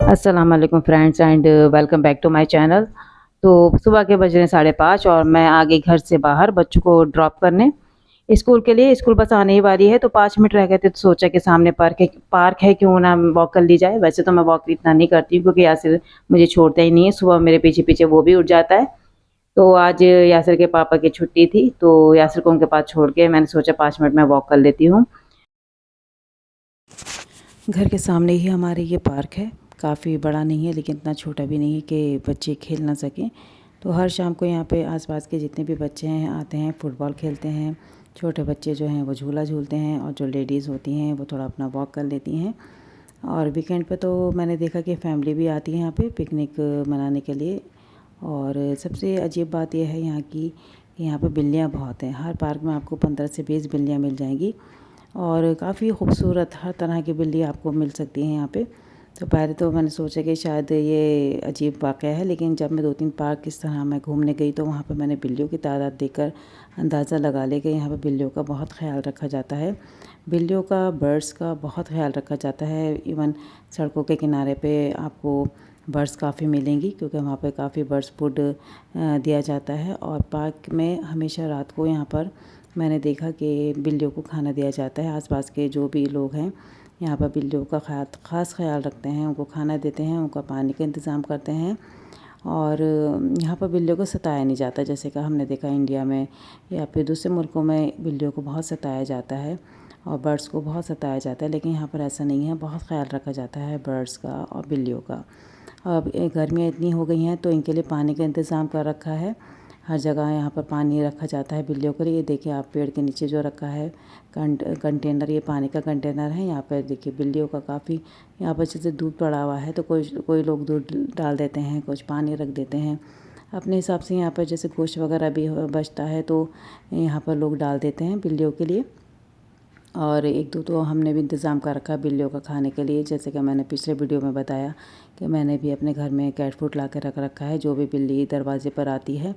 अस्सलाम वालेकुम friends and welcome back to my channel. तो सुबह के बज रहे हैं 5:30 और मैं आ गई घर से बाहर बच्चों को ड्रॉप करने स्कूल के लिए। स्कूल बस आने ही वाली है तो 5 मिनट रह गए थे तो सोचा कि सामने पार्क है क्यों ना वॉक कर ली जाए। वैसे तो मैं वॉक इतना नहीं करती हूँ क्योंकि यासिर मुझे छोड़ता ही नहीं है, सुबह मेरे पीछे पीछे वो भी उठ जाता है। तो आज यासिर के पापा की छुट्टी थी तो यासिर को उनके पास छोड़ के मैंने सोचा 5 मिनट में वॉक कर लेती हूँ। घर के सामने ही हमारे ये पार्क है, काफ़ी बड़ा नहीं है लेकिन इतना छोटा भी नहीं है कि बच्चे खेल ना सकें। तो हर शाम को यहाँ पे आसपास के जितने भी बच्चे हैं आते हैं, फुटबॉल खेलते हैं। छोटे बच्चे जो हैं वो झूला झूलते हैं और जो लेडीज़ होती हैं वो थोड़ा अपना वॉक कर लेती हैं। और वीकेंड पे तो मैंने देखा कि फैमिली भी आती है यहाँ पे पिकनिक मनाने के लिए। और सबसे अजीब बात यह है यहाँ की कि यहाँ पे बिल्लियाँ बहुत हैं। हर पार्क में आपको 15 से 20 बिल्लियाँ मिल जाएंगी और काफ़ी खूबसूरत हर तरह की बिल्ली आपको मिल सकती हैं यहाँ पे। तो पहले तो मैंने सोचा कि शायद ये अजीब वाक़या है, लेकिन जब मैं 2-3 पार्क इस तरह मैं घूमने गई तो वहाँ पे मैंने बिल्लियों की तादाद देखकर अंदाज़ा लगा लिया कि यहाँ पे बिल्लियों का बहुत ख्याल रखा जाता है। बिल्लियों का, बर्ड्स का बहुत ख्याल रखा जाता है। इवन सड़कों के किनारे पे आपको बर्ड्स काफ़ी मिलेंगी क्योंकि वहाँ पे काफ़ी बर्ड्स फूड दिया जाता है। और पार्क में हमेशा रात को यहाँ पर मैंने देखा कि बिल्लियों को खाना दिया जाता है। आसपास के जो भी लोग हैं यहाँ पर बिल्लियों का ख़ास ख्याल रखते हैं, उनको खाना देते हैं, उनका पानी का इंतज़ाम करते हैं। और यहाँ पर बिल्लियों को सताया नहीं जाता जैसे कि हमने देखा इंडिया में या फिर दूसरे मुल्कों में बिल्लियों को बहुत सताया जाता है और बर्ड्स को बहुत सताया जाता है, लेकिन यहाँ पर ऐसा नहीं है। बहुत ख्याल रखा जाता है बर्ड्स का और बिल्लियों का। अब गर्मियाँ इतनी हो गई हैं तो इनके लिए पानी का इंतज़ाम कर रखा है। हर जगह यहाँ पर पानी रखा जाता है बिल्लियों के लिए। देखिए आप पेड़ के नीचे जो रखा है कंटेनर, ये पानी का कंटेनर है। यहाँ पर देखिए बिल्लियों का काफ़ी यहाँ पर जैसे दूध पड़ा हुआ है तो कोई कोई लोग दूध डाल देते हैं, कुछ पानी रख देते हैं अपने हिसाब से। यहाँ पर जैसे गोश्त वगैरह भी बचता है तो यहाँ पर लोग डाल देते हैं बिल्लियों के लिए। और एक दो तो हमने भी इंतज़ाम कर रखा है बिल्लियों का खाने के लिए, जैसे कि मैंने पिछले वीडियो में बताया कि मैंने भी अपने घर में कैट फूड ला के रख रखा है। जो भी बिल्ली दरवाजे पर आती है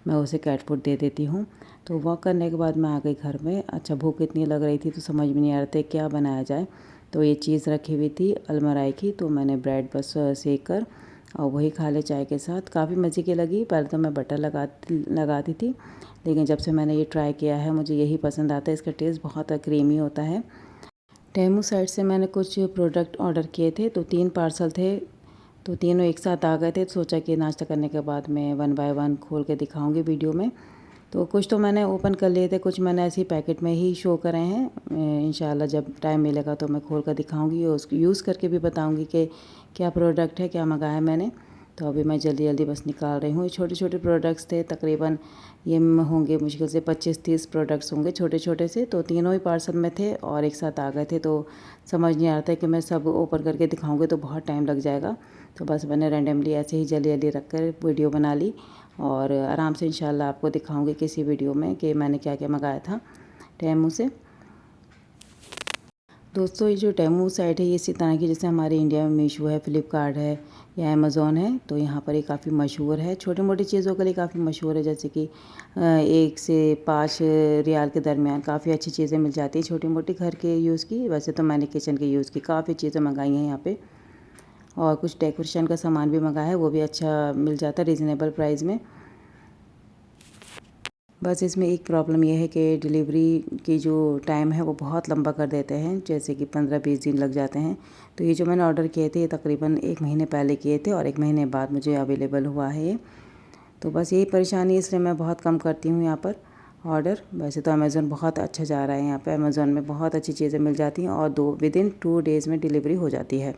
मैं उसे कैट फूड दे देती हूँ। तो वॉक करने के बाद मैं आ गई घर में। अच्छा, भूख इतनी लग रही थी तो समझ में नहीं आ रहा था क्या बनाया जाए। तो ये चीज़ रखी हुई थी अलमराई की, तो मैंने ब्रेड बस सेक कर और वही खा ले चाय के साथ। काफ़ी मज़े की लगी। पहले तो मैं बटर लगाती थी, लेकिन जब से मैंने ये ट्राई किया है मुझे यही पसंद आता है। इसका टेस्ट बहुत क्रीमी होता है। टेमू साइट से मैंने कुछ प्रोडक्ट ऑर्डर किए थे तो 3 पार्सल थे, तो तीनों एक साथ आ गए थे। तो सोचा कि नाश्ता करने के बाद मैं 1 बाय 1 खोल के दिखाऊंगी वीडियो में। तो कुछ तो मैंने ओपन कर लिए थे, कुछ मैंने ऐसे ही पैकेट में ही शो करे हैं। इंशाल्लाह जब टाइम मिलेगा तो मैं खोल कर दिखाऊंगी और उसको यूज़ करके भी बताऊंगी कि क्या प्रोडक्ट है, क्या मंगाया मैंने। तो अभी मैं जल्दी जल्दी बस निकाल रही हूँ। ये छोटे छोटे प्रोडक्ट्स थे, तकरीबन ये होंगे मुश्किल से 25-30 प्रोडक्ट्स होंगे छोटे छोटे से। तो तीनों ही पार्सल में थे और एक साथ आ गए थे, तो समझ नहीं आ रहा था कि मैं सब ओपन करके दिखाऊंगी तो बहुत टाइम लग जाएगा। तो बस मैंने रैंडमली ऐसे ही जल्दी जल्दी रख कर वीडियो बना ली और आराम से इंशाल्लाह आपको दिखाऊंगी किसी वीडियो में कि मैंने क्या क्या मंगाया था टेमू से। दोस्तों ये जो टेमू साइट है ये इसी तरह की जैसे हमारे इंडिया में मीशो है, फ्लिपकार्ट है या अमेज़ोन है, तो यहाँ पर ये काफ़ी मशहूर है। छोटी मोटी चीज़ों के लिए काफ़ी मशहूर है, जैसे कि 1 से 5 रियाल के दरमियान काफ़ी अच्छी चीज़ें मिल जाती हैं छोटी मोटी घर के यूज़ की। वैसे तो मैंने किचन के यूज़ की काफ़ी चीज़ें मंगाई हैं यहाँ पे और कुछ डेकोरेशन का सामान भी मंगाया है, वो भी अच्छा मिल जाता है रीज़नेबल प्राइस में। बस इसमें एक प्रॉब्लम ये है कि डिलीवरी की जो टाइम है वो बहुत लंबा कर देते हैं, जैसे कि 15-20 दिन लग जाते हैं। तो ये जो मैंने ऑर्डर किए थे ये तकरीबन 1 महीने पहले किए थे और 1 महीने बाद मुझे अवेलेबल हुआ है ये। तो बस यही परेशानी है, इसलिए मैं बहुत कम करती हूँ यहाँ पर ऑर्डर। वैसे तो अमेज़ोन बहुत अच्छा जा रहा है, यहाँ पर अमेज़ोन में बहुत अच्छी चीज़ें मिल जाती हैं और विदिन 2 डेज़ में डिलीवरी हो जाती है।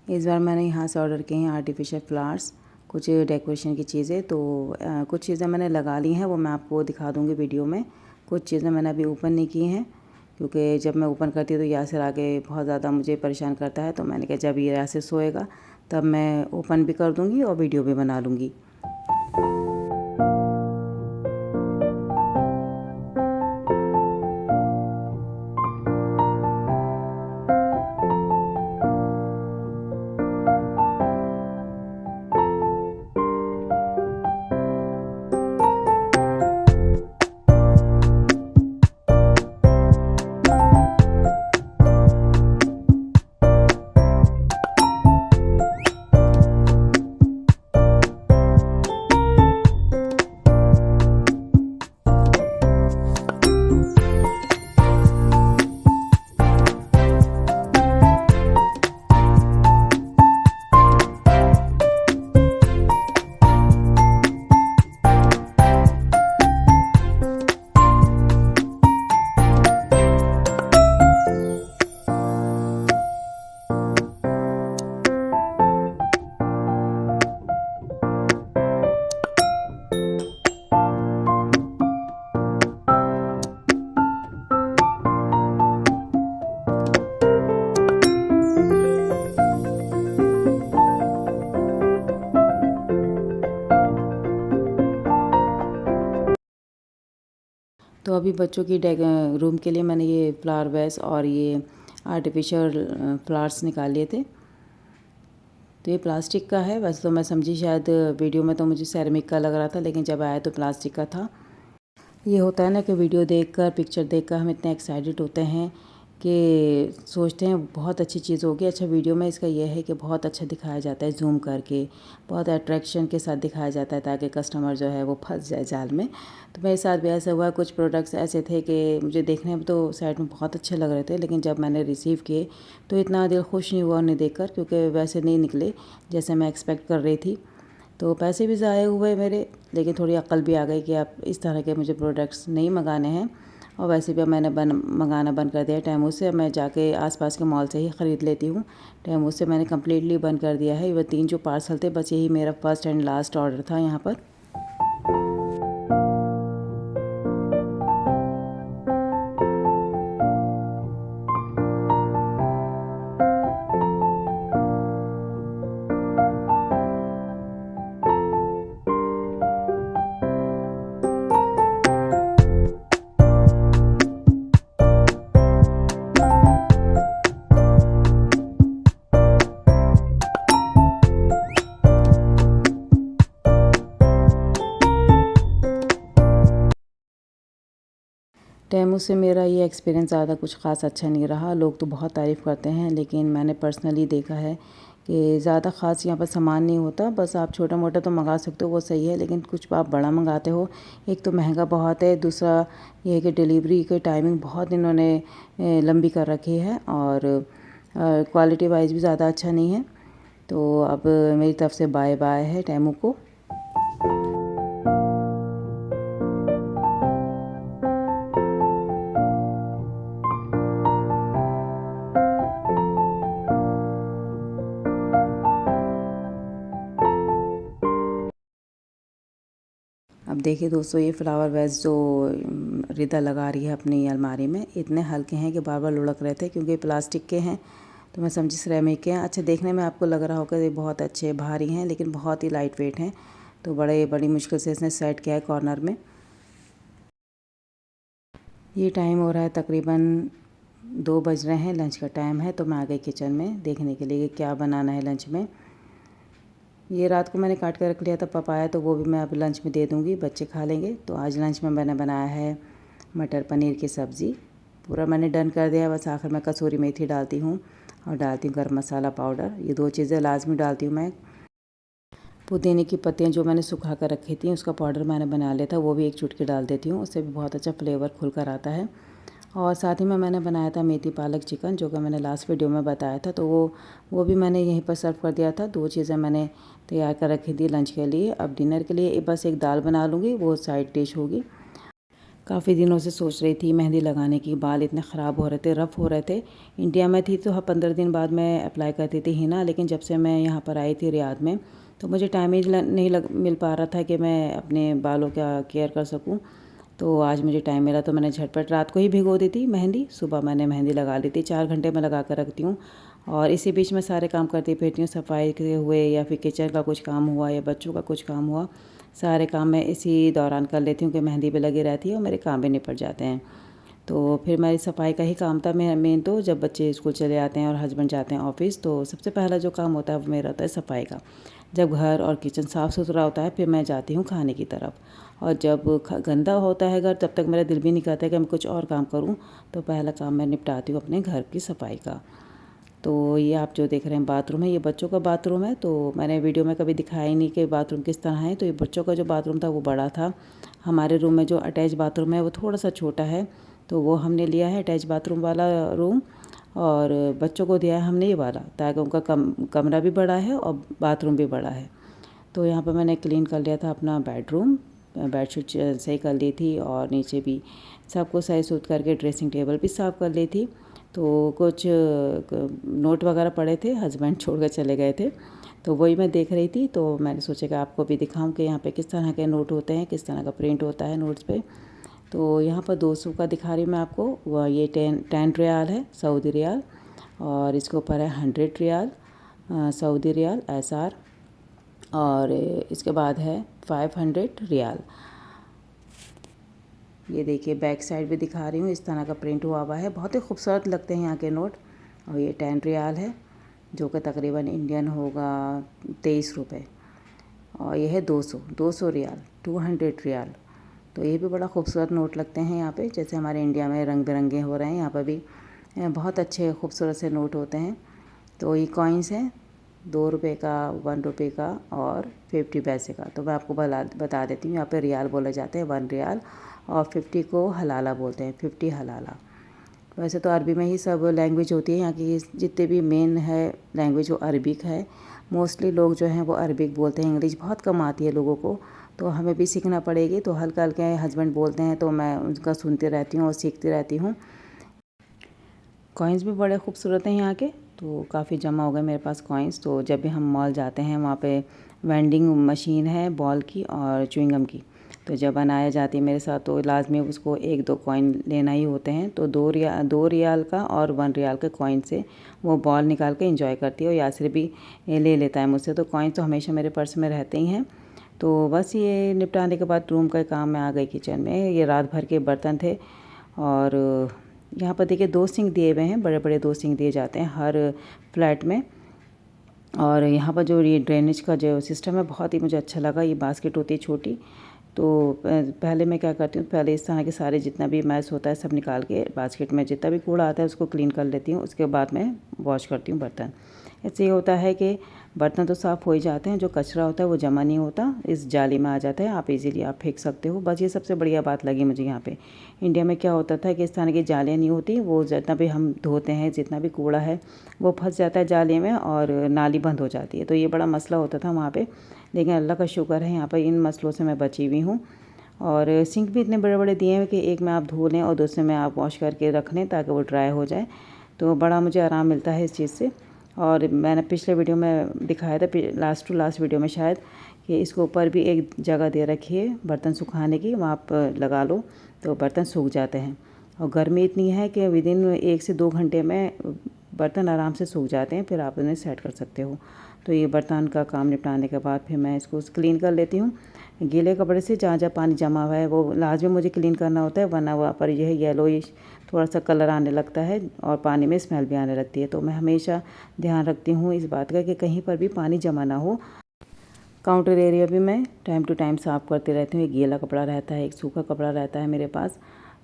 इस बार मैंने यहाँ से ऑर्डर किए हैं आर्टिफिशियल फ्लावर्स, कुछ डेकोरेशन की चीज़ें। तो कुछ चीज़ें मैंने लगा ली हैं, वो मैं आपको दिखा दूँगी वीडियो में। कुछ चीज़ें मैंने अभी ओपन नहीं की हैं क्योंकि जब मैं ओपन करती हूँ तो यासिर आगे बहुत ज़्यादा मुझे परेशान करता है। तो मैंने कहा जब ये यासिर सोएगा तब मैं ओपन भी कर दूँगी और वीडियो भी बना लूँगी। तो अभी बच्चों की रूम के लिए मैंने ये फ्लावर वेस और ये आर्टिफिशियल फ्लावर्स निकाल लिए थे। तो ये प्लास्टिक का है। वैसे तो मैं समझी शायद वीडियो में तो मुझे सेरेमिक का लग रहा था, लेकिन जब आया तो प्लास्टिक का था। ये होता है ना कि वीडियो देखकर, पिक्चर देखकर हम इतने एक्साइटेड होते हैं कि सोचते हैं बहुत अच्छी चीज़ होगी। अच्छा, वीडियो में इसका यह है कि बहुत अच्छा दिखाया जाता है, जूम करके बहुत अट्रैक्शन के साथ दिखाया जाता है ताकि कस्टमर जो है वो फंस जाए जाल में। तो मेरे साथ भी ऐसा हुआ। कुछ प्रोडक्ट्स ऐसे थे कि मुझे देखने में तो साइड में बहुत अच्छे लग रहे थे, लेकिन जब मैंने रिसीव किए तो इतना दिल खुश नहीं हुआ उन्हें देखकर, क्योंकि वैसे नहीं निकले जैसे मैं एक्सपेक्ट कर रही थी। तो पैसे भी ज़ाया हुए मेरे, लेकिन थोड़ी अक्ल भी आ गई कि अब इस तरह के मुझे प्रोडक्ट्स नहीं मंगाने हैं। और वैसे भी अब मैंने मंगाना बंद कर दिया है टेमू से। मैं जाके आसपास के मॉल से ही ख़रीद लेती हूँ। टेमू से मैंने कम्प्लीटली बंद कर दिया है। वो 3 जो पार्सल थे, बस यही मेरा फर्स्ट एंड लास्ट ऑर्डर था यहाँ पर। टेमू से मेरा ये एक्सपीरियंस ज़्यादा कुछ ख़ास अच्छा नहीं रहा। लोग तो बहुत तारीफ़ करते हैं, लेकिन मैंने पर्सनली देखा है कि ज़्यादा ख़ास यहाँ पर सामान नहीं होता। बस आप छोटा मोटा तो मंगा सकते हो, वो सही है, लेकिन कुछ आप बड़ा मंगाते हो, एक तो महंगा बहुत है, दूसरा ये है कि डिलीवरी की टाइमिंग बहुत इन्होंने लंबी कर रखी है, और क्वालिटी वाइज भी ज़्यादा अच्छा नहीं है। तो अब मेरी तरफ से बाय बाय है टेमू को। अब देखिए दोस्तों, ये फ्लावर वेस जो रिदा लगा रही है अपनी अलमारी में, इतने हल्के हैं कि बार बार लुढ़क रहे थे, क्योंकि प्लास्टिक के हैं। तो मैं समझी सिरेमिक के हैं। अच्छा, देखने में आपको लग रहा होगा ये बहुत अच्छे भारी हैं, लेकिन बहुत ही लाइट वेट हैं। तो बड़ी मुश्किल से इसने सेट किया है कॉर्नर में। ये टाइम हो रहा है तकरीबन 2 बज रहे हैं, लंच का टाइम है। तो मैं आ गई किचन में देखने के लिए क्या बनाना है लंच में। ये रात को मैंने काट कर रख लिया था पपाया, तो वो भी मैं अब लंच में दे दूँगी, बच्चे खा लेंगे। तो आज लंच में मैंने बनाया है मटर पनीर की सब्ज़ी। पूरा मैंने डन कर दिया, बस आखिर में कसूरी मेथी डालती हूँ और डालती हूँ गरम मसाला पाउडर। ये 2 चीज़ें लाजमी डालती हूँ मैं। पुदीने की पत्तियाँ जो मैंने सुखा कर रखी थी, उसका पाउडर मैंने बना लिया था, वो भी 1 चुटकी डाल देती हूँ, उससे भी बहुत अच्छा फ्लेवर खुल कर आता है। और साथ ही में मैंने बनाया था मेथी पालक चिकन, जो कि मैंने लास्ट वीडियो में बताया था। तो वो भी मैंने यहीं पर सर्व कर दिया था। 2 चीज़ें मैंने तैयार कर रखी थी लंच के लिए। अब डिनर के लिए बस एक दाल बना लूँगी, वो साइड डिश होगी। काफ़ी दिनों से सोच रही थी मेहंदी लगाने की। बाल इतने ख़राब हो रहे थे, रफ़ हो रहे थे। इंडिया में थी तो 15 दिन बाद मैं अप्लाई करती थी हिना, लेकिन जब से मैं यहाँ पर आई थी रियाद में, तो मुझे टाइम ही नहीं मिल पा रहा था कि मैं अपने बालों का केयर कर सकूँ। तो आज मुझे टाइम मिला तो मैंने झटपट रात को ही भिगो दी थी मेहंदी, सुबह मैंने मेहंदी लगा ली थी। 4 घंटे मैं लगा कर रखती हूँ, और इसी बीच में सारे काम करती फिरती हूँ। सफाई के हुए, या फिर किचन का कुछ काम हुआ, या बच्चों का कुछ काम हुआ, सारे काम मैं इसी दौरान कर लेती हूँ कि मेहंदी पे लगी रहती है और मेरे काम भी निपट जाते हैं। तो फिर मेरी सफाई का ही काम था मेन। तो जब बच्चे स्कूल चले जाते हैं और हस्बैंड जाते हैं ऑफिस, तो सबसे पहला जो काम होता है वो मेरा होता है सफाई का। जब घर और किचन साफ़ सुथरा होता है, फिर मैं जाती हूँ खाने की तरफ। और जब गंदा होता है घर, तब तक मेरा दिल भी नहीं करता है कि मैं कुछ और काम करूँ। तो पहला काम मैं निपटाती हूँ अपने घर की सफाई का। तो ये आप जो देख रहे हैं बाथरूम है, ये बच्चों का बाथरूम है। तो मैंने वीडियो में कभी दिखाया ही नहीं कि बाथरूम किस तरह है। तो ये बच्चों का जो बाथरूम था वो बड़ा था। हमारे रूम में जो अटैच बाथरूम है वो थोड़ा सा छोटा है, तो वो हमने लिया है अटैच बाथरूम वाला रूम, और बच्चों को दिया है हमने ये वाला, ताकि उनका कमरा भी बड़ा है और बाथरूम भी बड़ा है। तो यहाँ पर मैंने क्लीन कर लिया था अपना बेडरूम, बेडशीट सही कर ली थी, और नीचे भी सबको सही सूत करके ड्रेसिंग टेबल भी साफ़ कर ली थी। तो कुछ नोट वगैरह पड़े थे, हस्बैंड छोड़ कर चले गए थे, तो वही मैं देख रही थी। तो मैंने सोचा कि आपको भी दिखाऊं कि यहाँ पे किस तरह के नोट होते हैं, किस तरह का प्रिंट होता है नोट्स पे। तो यहाँ पर 200 का दिखा रही हूँ मैं आपको। ये 10 रियाल है, सऊदी रियाल, और इसके ऊपर है 100 रियाल सऊदी रियाल SR, और इसके बाद है 500 रियाल। ये देखिए बैक साइड भी दिखा रही हूँ, इस तरह का प्रिंट हुआ है। बहुत ही खूबसूरत लगते हैं यहाँ के नोट। और ये 10 रियाल है, जो कि तकरीबन इंडियन होगा 23 रुपये। और ये है 200 रियाल, 200 रियाल। तो ये भी बड़ा खूबसूरत नोट लगते हैं यहाँ पे। जैसे हमारे इंडिया में रंग बिरंगे हो रहे हैं, यहाँ पर भी बहुत अच्छे खूबसूरत से नोट होते हैं। तो ये कॉइन्स हैं 2 रुपये का, 1 रुपये का और 50 पैसे का। तो मैं आपको बता देती हूँ, यहाँ पे रियाल बोले जाते हैं 1 रियाल, और 50 को हलाला बोलते हैं, 50 हलाला। वैसे तो अरबी में ही सब लैंग्वेज होती है यहाँ की, जितने भी मेन है लैंग्वेज वो अरबिक है। मोस्टली लोग जो हैं वो अरबिक बोलते हैं, इंग्लिश बहुत कम आती है लोगों को, तो हमें भी सीखना पड़ेगी। तो हल्का हल्का हस्बैंड बोलते हैं तो मैं उनका सुनती रहती हूँ और सीखती रहती हूँ। कॉइन्स भी बड़े खूबसूरत हैं यहाँ के, तो काफ़ी जमा हो गए मेरे पास कॉइन्स। तो जब भी हम मॉल जाते हैं वहाँ पे वेंडिंग मशीन है बॉल की और च्युइंगम की, तो जब बनाया जाती है मेरे साथ तो लाजमी उसको 1-2 कॉइन लेना ही होते हैं। तो 2 रियाल का और 1 रियाल के कॉइन से वो बॉल निकाल के इंजॉय करती है, और यासिर भी ले लेता है मुझसे। तो कॉइन तो हमेशा मेरे पर्स में रहते ही हैं। तो बस ये निपटाने के बाद रूम का काम में आ गई किचन में। ये रात भर के बर्तन थे, और यहाँ पर देखिए 2 सिंक दिए हुए हैं, बड़े बड़े 2 सिंक दिए जाते हैं हर फ्लैट में। और यहाँ पर जो ये ड्रेनेज का जो सिस्टम है बहुत ही मुझे अच्छा लगा। ये बास्केट होती है छोटी, तो पहले मैं क्या करती हूँ, पहले इस तरह के सारे जितना भी मैस होता है सब निकाल के बास्केट में, जितना भी कूड़ा आता है उसको क्लीन कर लेती हूँ। उसके बाद मैं वॉश करती हूँ बर्तन। इससे ये होता है कि बर्तन तो साफ़ हो ही जाते हैं, जो कचरा होता है वो जमा नहीं होता, इस जाली में आ जाता है, आप इजीली आप फेंक सकते हो। बस ये सबसे बढ़िया बात लगी मुझे यहाँ पे। इंडिया में क्या होता था कि इस तरह की जालियाँ नहीं होती, वो जितना भी हम धोते हैं जितना भी कूड़ा है वो फंस जाता है जाली में और नाली बंद हो जाती है। तो ये बड़ा मसला होता था वहाँ पर, लेकिन अल्लाह का शुक्र है यहाँ पर इन मसलों से मैं बची हुई हूँ। और सिंक भी इतने बड़े बड़े दिए हैं कि एक में आप धो लें और दूसरे में आप वॉश करके रख लें ताकि वो ड्राई हो जाए। तो बड़ा मुझे आराम मिलता है इस चीज़ से। और मैंने पिछले वीडियो में दिखाया था, लास्ट टू लास्ट वीडियो में शायद, कि इसके ऊपर भी एक जगह दे रखी है बर्तन सुखाने की, वहाँ आप लगा लो तो बर्तन सूख जाते हैं। और गर्मी इतनी है कि विदिन 1 से 2 घंटे में बर्तन आराम से सूख जाते हैं, फिर आप उन्हें सेट कर सकते हो। तो ये बर्तन का काम निपटाने के बाद फिर मैं इसको क्लीन कर लेती हूँ। गीले कपड़े से जहाँ जहाँ पानी जमा हुआ है वो लाजमी मुझे क्लीन करना होता है, वरना वहाँ पर यह येलोइश थोड़ा सा कलर आने लगता है और पानी में स्मेल भी आने लगती है। तो मैं हमेशा ध्यान रखती हूँ इस बात का कि कहीं पर भी पानी जमा ना हो। काउंटर एरिया भी मैं टाइम टू टाइम साफ़ करती रहती हूँ। एक गीला कपड़ा रहता है, एक सूखा कपड़ा रहता है मेरे पास,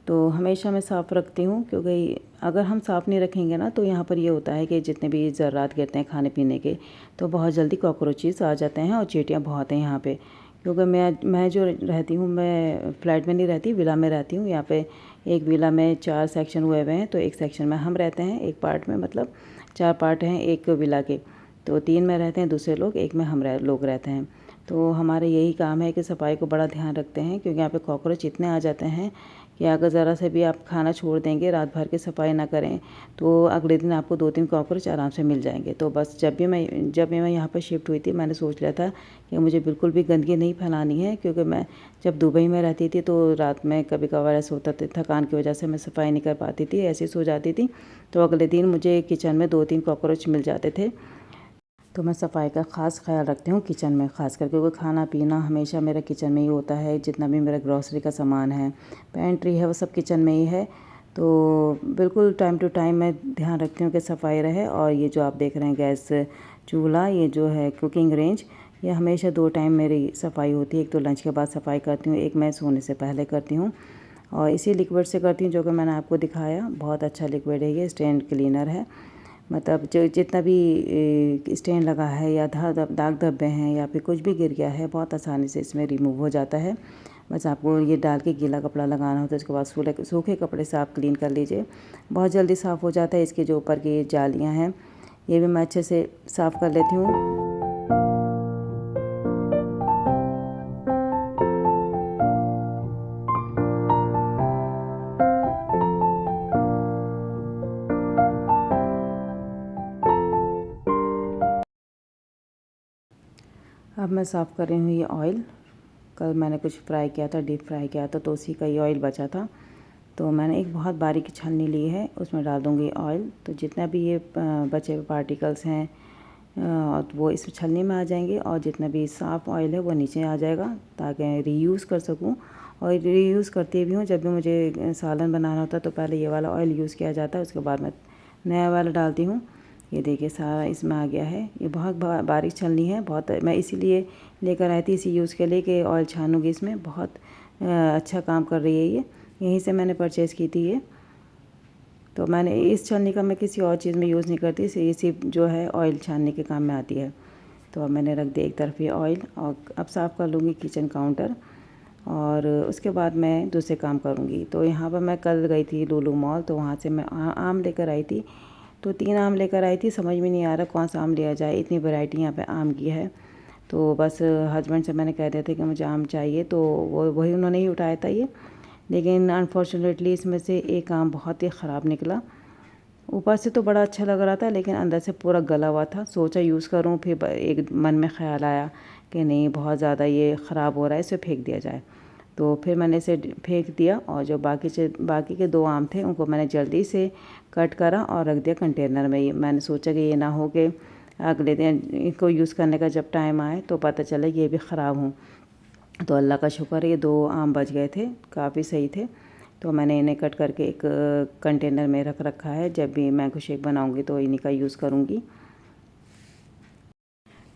तो हमेशा मैं साफ़ रखती हूँ। क्योंकि अगर हम साफ़ नहीं रखेंगे ना तो यहाँ पर ये होता है कि जितने भी ज़र्रात गिरते हैं खाने पीने के, तो बहुत जल्दी कॉकरोचेस आ जाते हैं और चींटियाँ बहुत हैं यहाँ पे। क्योंकि मैं जो रहती हूँ, मैं फ्लैट में नहीं रहती, विला में रहती हूँ। यहाँ पे एक विला में 4 सेक्शन हुए हुए हैं, तो एक सेक्शन में हम रहते हैं, एक पार्ट में, मतलब 4 पार्ट हैं एक विला के। तो 3 में रहते हैं दूसरे लोग, एक में हम लोग रहते हैं। तो हमारा यही काम है कि सफाई को बड़ा ध्यान रखते हैं, क्योंकि यहाँ पे कॉकरोच इतने आ जाते हैं कि अगर ज़रा से भी आप खाना छोड़ देंगे, रात भर की सफाई ना करें, तो अगले दिन आपको 2-3 कॉकरोच आराम से मिल जाएंगे। तो बस जब भी मैं यहाँ पर शिफ्ट हुई थी, मैंने सोच लिया था कि मुझे बिल्कुल भी गंदगी नहीं फैलानी है। क्योंकि मैं जब दुबई में रहती थी तो रात में कभी कभार ऐसा होता था, थकान की वजह से मैं सफाई नहीं कर पाती थी, ऐसे ही सो जाती थी। तो अगले दिन मुझे किचन में 2-3 कॉकरोच मिल जाते थे। तो मैं सफाई का ख़ास ख्याल रखती हूँ किचन में, ख़ास करके, क्योंकि खाना पीना हमेशा मेरा किचन में ही होता है। जितना भी मेरा ग्रॉसरी का सामान है, पेंट्री है, वो सब किचन में ही है। तो बिल्कुल टाइम टू टाइम मैं ध्यान रखती हूँ कि सफाई रहे। और ये जो आप देख रहे हैं गैस चूल्हा, ये जो है कुकिंग रेंज, ये हमेशा 2 टाइम मेरी सफाई होती है। एक तो लंच के बाद सफाई करती हूँ, एक मैं सोने से पहले करती हूँ। और इसी लिक्विड से करती हूँ जो कि मैंने आपको दिखाया। बहुत अच्छा लिक्विड है ये, स्टैंड क्लीनर है। मतलब जो जितना भी स्टेन लगा है या दाग धब्बे हैं या फिर कुछ भी गिर गया है, बहुत आसानी से इसमें रिमूव हो जाता है। बस आपको ये डाल के गीला कपड़ा लगाना होता है, उसके बाद सूखे कपड़े से आप क्लीन कर लीजिए, बहुत जल्दी साफ़ हो जाता है। इसके जो ऊपर की जालियाँ हैं ये भी मैं अच्छे से साफ़ कर लेती हूँ। अब मैं साफ़ कर रही हूँ ये ऑयल। कल मैंने कुछ फ्राई किया था, डीप फ्राई किया था, तो उसी का ये ऑयल बचा था। तो मैंने एक बहुत बारीक छलनी ली है, उसमें डाल दूँगी ऑयल। तो जितना भी ये बचे हुए पार्टिकल्स हैं वो इस छलनी में आ जाएंगे, और जितना भी साफ़ ऑयल है वो नीचे आ जाएगा, ताकि रीयूज़ कर सकूँ ऑयल रीयूज़ करती भी हूँ। जब भी मुझे सालन बनाना होता है तो पहले ये वाला ऑयल यूज़ किया जाता है, उसके बाद मैं नया वाला डालती हूँ। ये देखिए सारा इसमें आ गया है। ये बहुत बारीक छलनी है, बहुत मैं इसीलिए लेकर आई थी इसी यूज़ के लिए कि ऑयल छानूँगी इसमें। बहुत अच्छा काम कर रही है ये, यहीं से मैंने परचेज़ की थी ये। तो मैंने इस छलनी का मैं किसी और चीज़ में यूज़ नहीं करती, ये सिर्फ जो है ऑयल छानने के काम में आती है। तो अब मैंने रख दिया एक तरफ ये ऑयल, और अब साफ़ कर लूँगी किचन काउंटर और उसके बाद मैं दूसरे काम करूँगी। तो यहाँ पर मैं कल गई थी लुलु मॉल, तो वहाँ से मैं आम लेकर आई थी। तो 3 आम लेकर आई थी, समझ में नहीं आ रहा कौन सा आम लिया जाए, इतनी वैरायटी यहाँ पे आम की है। तो बस हस्बैंड से मैंने कह दिया था कि मुझे आम चाहिए, तो वही उन्होंने ही उठाया था ये। लेकिन अनफॉर्चुनेटली इसमें से एक आम बहुत ही ख़राब निकला। ऊपर से तो बड़ा अच्छा लग रहा था लेकिन अंदर से पूरा गला हुआ था। सोचा यूज़ करूं, फिर एक मन में ख़्याल आया कि नहीं बहुत ज़्यादा ये ख़राब हो रहा है, इसे फेंक दिया जाए। तो फिर मैंने इसे फेंक दिया और जो बाकी के 2 आम थे उनको मैंने जल्दी से कट करा और रख दिया कंटेनर में। मैंने सोचा कि ये ना हो कि अगले दिन इनको यूज़ करने का जब टाइम आए तो पता चले ये भी ख़राब हों। तो अल्लाह का शुक्र है ये 2 आम बच गए थे, काफ़ी सही थे। तो मैंने इन्हें कट करके एक कंटेनर में रख रखा है, जब भी मैंगो शेक बनाऊंगी तो इन्हीं का यूज़ करूंगी।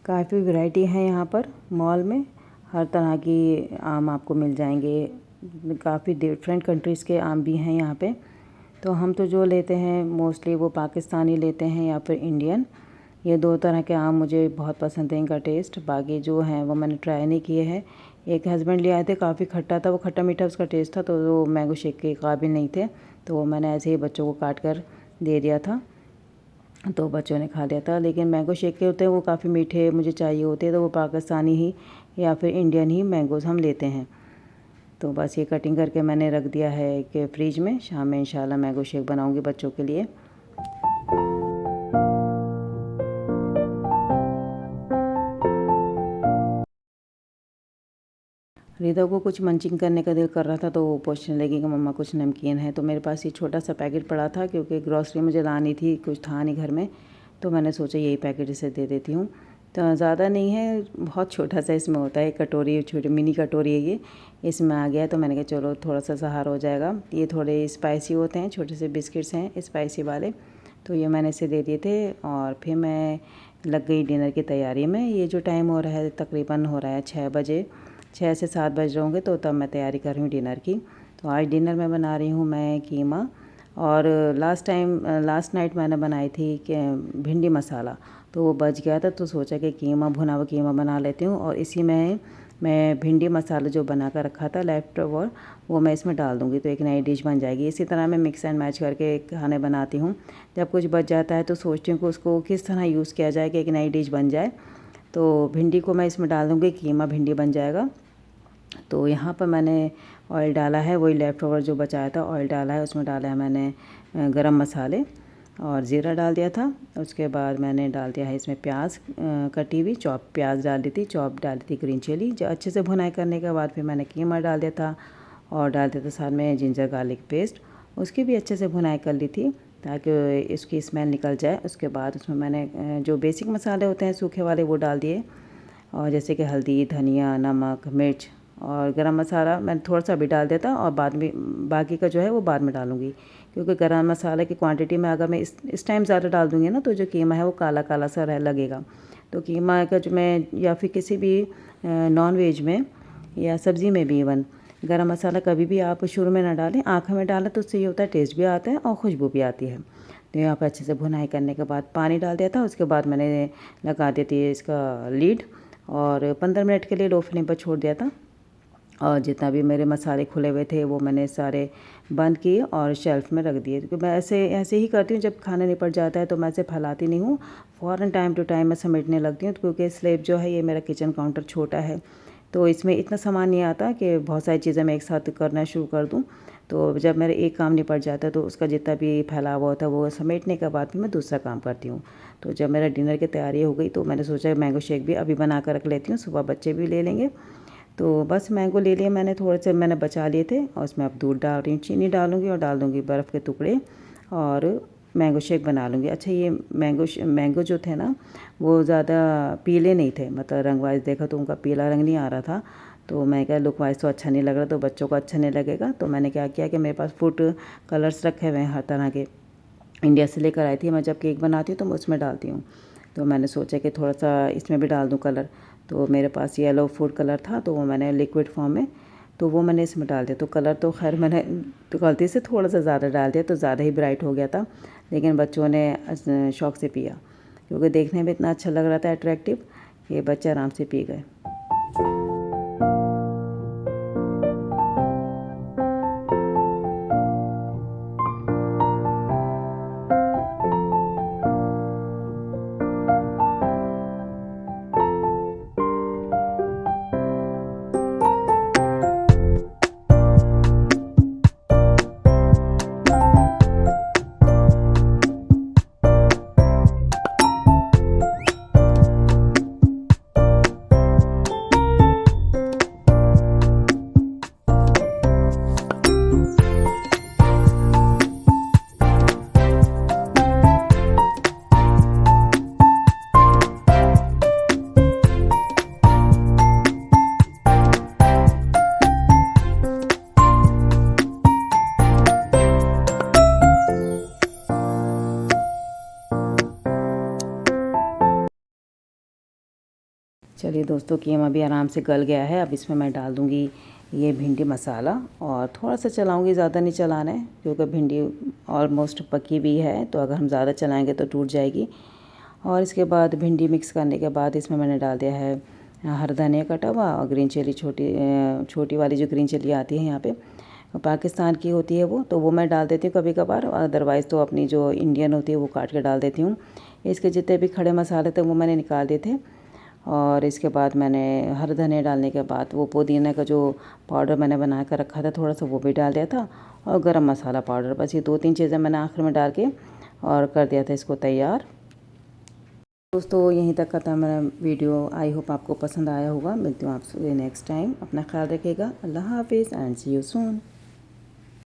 काफ़ी वैरायटी है यहाँ पर मॉल में, हर तरह की आम आपको मिल जाएंगे। काफ़ी डिफरेंट कंट्रीज़ के आम भी हैं यहाँ पे। तो हम तो जो लेते हैं मोस्टली वो पाकिस्तानी लेते हैं या फिर इंडियन। ये 2 तरह के आम मुझे बहुत पसंद है, इनका टेस्ट। बाकी जो हैं वो मैंने ट्राई नहीं किए हैं। एक हस्बैंड ले आए थे, काफ़ी खट्टा था, वो खट्टा मीठा उसका टेस्ट था, तो वो मैंगो शेक के काबिल नहीं थे। तो वो मैंने ऐसे ही बच्चों को काट कर दे दिया था, तो बच्चों ने खा लिया था। लेकिन मैंगो शेक के होते हैं वो काफ़ी मीठे मुझे चाहिए होते हैं, तो वो पाकिस्तानी ही या फिर इंडियन ही मैंगोज़ हम लेते हैं। तो बस ये कटिंग करके मैंने रख दिया है कि फ्रिज में, शाम में इंशाल्लाह मैंगो शेक बनाऊंगी बच्चों के लिए। रिदा को कुछ मंचिंग करने का दिल कर रहा था, तो वो पूछने लगी कि मम्मा कुछ नमकीन है। तो मेरे पास ये छोटा सा पैकेट पड़ा था, क्योंकि ग्रॉसरी मुझे लानी थी, कुछ था नहीं घर में, तो मैंने सोचा यही पैकेट इसे दे देती हूँ। तो ज़्यादा नहीं है, बहुत छोटा सा इसमें होता है, कटोरी छोटी मिनी कटोरी है ये, इसमें आ गया। तो मैंने कहा चलो थोड़ा सा सहारा हो जाएगा। ये थोड़े स्पाइसी होते हैं, छोटे से बिस्किट्स हैं स्पाइसी वाले, तो ये मैंने इसे दे दिए थे। और फिर मैं लग गई डिनर की तैयारी में। ये जो टाइम हो रहा है तकरीबन हो रहा है 6 बजे, 6 से 7 बज रहे होंगे, तो तब मैं तैयारी कर रही हूँ डिनर की। तो आज डिनर में बना रही हूँ मैं कीमा, और लास्ट नाइट मैंने बनाई थी कि भिंडी मसाला, तो वो बच गया था, तो सोचा कि कीमा भुना हुआ कीमा बना लेती हूँ। और इसी में मैं भिंडी मसाला जो बना कर रखा था लेफ्ट ओवर, वो मैं इसमें डाल दूँगी, तो एक नई डिश बन जाएगी। इसी तरह मैं मिक्स एंड मैच करके खाने बनाती हूँ। जब कुछ बच जाता है तो सोचती हूँ कि उसको किस तरह यूज़ किया जाए कि एक नई डिश बन जाए। तो भिंडी को मैं इसमें डाल दूँगी, कीमा भिंडी बन जाएगा। तो यहाँ पर मैंने ऑयल डाला है, वही लेफ़्ट ओवर जो बचाया था ऑयल डाला है, उसमें डाला है मैंने गरम मसाले और ज़ीरा डाल दिया था। उसके बाद मैंने डाल दिया है इसमें प्याज, कटी हुई चॉप प्याज डाल दी थी, चॉप डाल दी थी ग्रीन चिली। जो अच्छे से भुनाई करने के बाद फिर मैंने कीमा डाल दिया था, और डाल दिया था साथ में जिंजर गार्लिक पेस्ट, उसकी भी अच्छे से भुनाई कर ली थी ताकि इसकी स्मेल निकल जाए। उसके बाद उसमें मैंने जो बेसिक मसाले होते हैं सूखे वाले वो डाल दिए, और जैसे कि हल्दी, धनिया, नमक, मिर्च और गरम मसाला मैंने थोड़ा सा भी डाल दिया था, और बाद में बाकी का जो है वो बाद में डालूँगी, क्योंकि गरम मसाले की क्वांटिटी में अगर मैं इस टाइम ज़्यादा डाल दूँगी ना, तो जो कीमा है वो काला काला सा लगेगा। तो कीमा का जो मैं या फिर किसी भी नॉन वेज में या सब्ज़ी में भी इवन गरम मसाला कभी भी आप शुरू में ना डालें, आखिर में डालें, तो उससे ये होता है टेस्ट भी आता है और खुशबू भी आती है। तो यहाँ पर अच्छे से भुनाई करने के बाद पानी डाल दिया था। उसके बाद मैंने लगा दी थी इसका लीड, और 15 मिनट के लिए लो फ्लेम पर छोड़ दिया था। और जितना भी मेरे मसाले खुले हुए थे वो मैंने सारे बंद किए और शेल्फ़ में रख दिए, क्योंकि मैं ऐसे ही करती हूँ। जब खाना निपट जाता है तो मैं ऐसे फैलाती नहीं हूँ, फ़ौरन टाइम टू टाइम मैं समेटने लगती हूँ, क्योंकि स्लैब जो है ये मेरा किचन काउंटर छोटा है, तो इसमें इतना सामान नहीं आता कि बहुत सारी चीज़ें मैं एक साथ करना शुरू कर दूँ। तो जब मेरा एक काम निपट जाता है तो उसका जितना भी फैला हुआ होता है वो समेटने के बाद फिर मैं दूसरा काम करती हूँ। तो जब मेरा डिनर की तैयारी हो गई तो मैंने सोचा मैंगो शेक भी अभी बना कर रख लेती हूँ, सुबह बच्चे भी ले लेंगे। तो बस मैंगो ले लिए मैंने, थोड़े से मैंने बचा लिए थे, और उसमें अब दूध डाल रही हूँ, चीनी डालूँगी और डाल दूँगी बर्फ़ के टुकड़े, और मैंगो शेक बना लूँगी। अच्छा, ये मैंगो जो थे ना वो ज़्यादा पीले नहीं थे, मतलब रंग वाइज देखा तो उनका पीला रंग नहीं आ रहा था। तो मैं क्या लुक वाइज तो अच्छा नहीं लग रहा, तो बच्चों को अच्छा नहीं लगेगा। तो मैंने क्या किया कि मेरे पास फूड कलर्स रखे हुए हैं हर तरह के, इंडिया से लेकर आई थी। मैं जब केक बनाती हूँ तो मैं उसमें डालती हूँ। तो मैंने सोचा कि थोड़ा सा इसमें भी डाल दूँ कलर। तो मेरे पास येलो फूड कलर था, तो वो मैंने लिक्विड फॉर्म में, तो वो मैंने इसमें डाल दिया। तो कलर तो खैर मैंने तो गलती से थोड़ा सा ज़्यादा डाल दिया, तो ज़्यादा ही ब्राइट हो गया था। लेकिन बच्चों ने शौक़ से पिया, क्योंकि देखने में इतना अच्छा लग रहा था अट्रैक्टिव, कि बच्चे आराम से पी गए। चलिए दोस्तों, कीमा भी आराम से गल गया है। अब इसमें मैं डाल दूँगी ये भिंडी मसाला, और थोड़ा सा चलाऊँगी, ज़्यादा नहीं चलाना है, क्योंकि भिंडी ऑलमोस्ट पकी भी है, तो अगर हम ज़्यादा चलाएँगे तो टूट जाएगी। और इसके बाद भिंडी मिक्स करने के बाद इसमें मैंने डाल दिया है हरा धनिया कटा हुआ, और ग्रीन चिली, छोटी वाली जो ग्रीन चिली आती है यहाँ पे, पाकिस्तान की होती है वो, तो वो मैं डाल देती हूँ कभी कभार। अदरवाइज़ तो अपनी जो इंडियन होती है वो काट के डाल देती हूँ। इसके जितने भी खड़े मसाले थे वो मैंने निकाल दिए थे। और इसके बाद मैंने हरा धनिया डालने के बाद वो पुदीना का जो पाउडर मैंने बना कर रखा था थोड़ा सा, वो भी डाल दिया था, और गरम मसाला पाउडर। बस ये 2-3 चीज़ें मैंने आखिर में डाल के और कर दिया था इसको तैयार। दोस्तों यहीं तक का था मेरा वीडियो। आई होप आपको पसंद आया होगा। मिलती हूँ आपसे नेक्स्ट टाइम। अपना ख्याल रखिएगा। अल्लाह हाफिज़ एंड सी यू सून।